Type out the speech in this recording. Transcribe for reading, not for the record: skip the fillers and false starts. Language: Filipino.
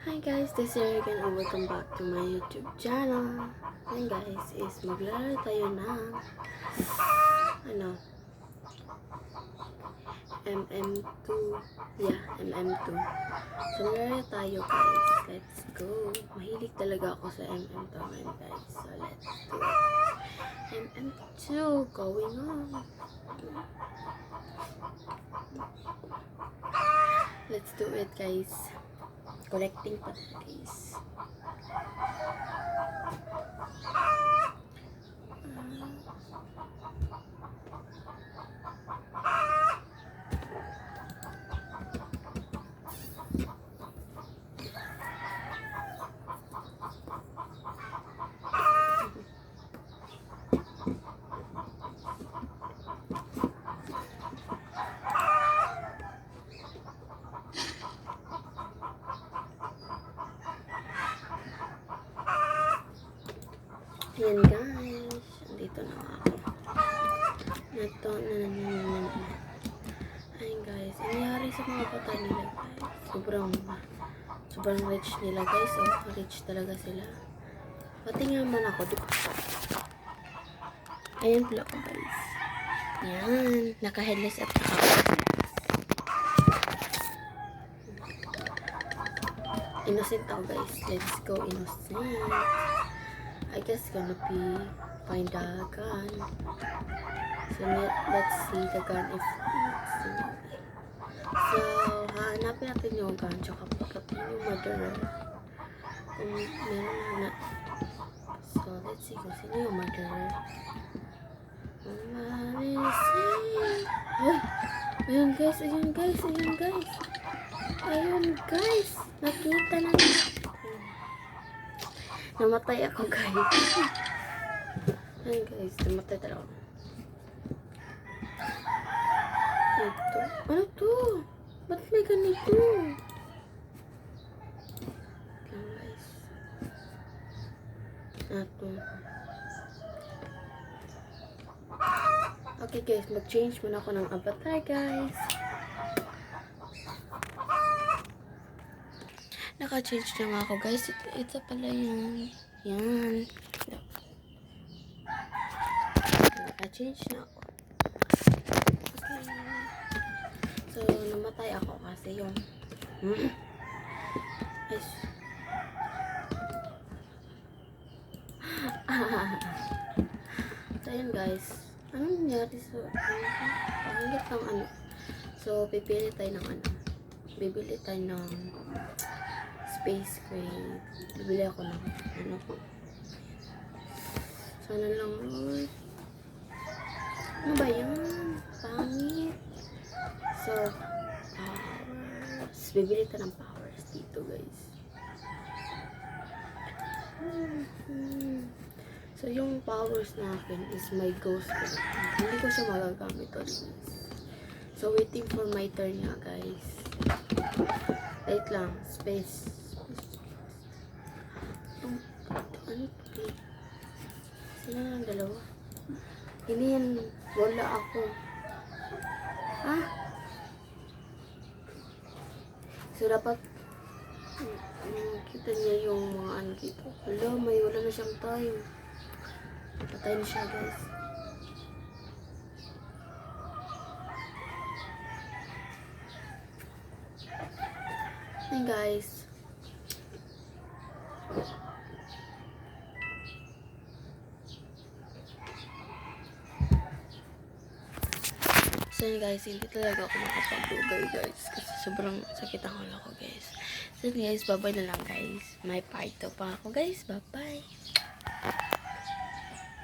Hi guys, this is Eric and welcome back to my YouTube channel. Ngayon guys, is maglaro tayo ng MM2. Yeah, MM2. So maglaro tayo guys. Let's go. Mahilig talaga ako sa MM2 ngayon guys. So let's do it. MM2 going on. Let's do it guys. Collecting pa guys. Ayan guys, andito na ako. Ayan guys, nangyari sa mga bata nila guys. Sobrang rich nila guys. Oh, rich talaga sila. Pati nga man ako, diba? Ayan pala ako guys. Ayan, naka-headless at innocent ako guys. Let's go innocent. I guess gonna be find the gun. So let's see the gun if so hanapin natin yung gun tsaka patayin yung murderer kung meron na. So let's see kung sino yung murderer. Ayun guys, nakita na. Namatay ako guys. Ayan guys, namatay talaga. Ito. Ano to? Ba't may ganito? Ayan guys. Ito. Okay guys, mag-change muna ako ng avatar guys. Naka-change na nga ako guys. Ito pala yung yan. Naka-change na ako. Okay. So, namatay ako kasi yung So, yun guys. Anong nangyari sa pangit ng ano? So, pipili tayo ng ano? Bibili tayo ng space crate. Bibili ako ng ano po. Sana lang Lord. Ano ba yan? Pangit. So, powers. Bibili tayo ng powers dito guys. So, yung powers na akin is my ghost crate. Hindi ko siya magagamit guys. So, waiting for my turn nga guys. Wait lang. Space. Ano to? Sila na ang dalawa. Hindi yan. Wala ako. Ah? So, dapat kita niya yung mga ano dito. Wala na siyang time. Patay na siya guys. Hey guys. So yun guys, hindi talaga ako makapag-dugay guys. Kasi sobrang sakit ang ulo ko guys. So yun guys, bye-bye na lang guys. May part 2 pa ako guys. Bye-bye.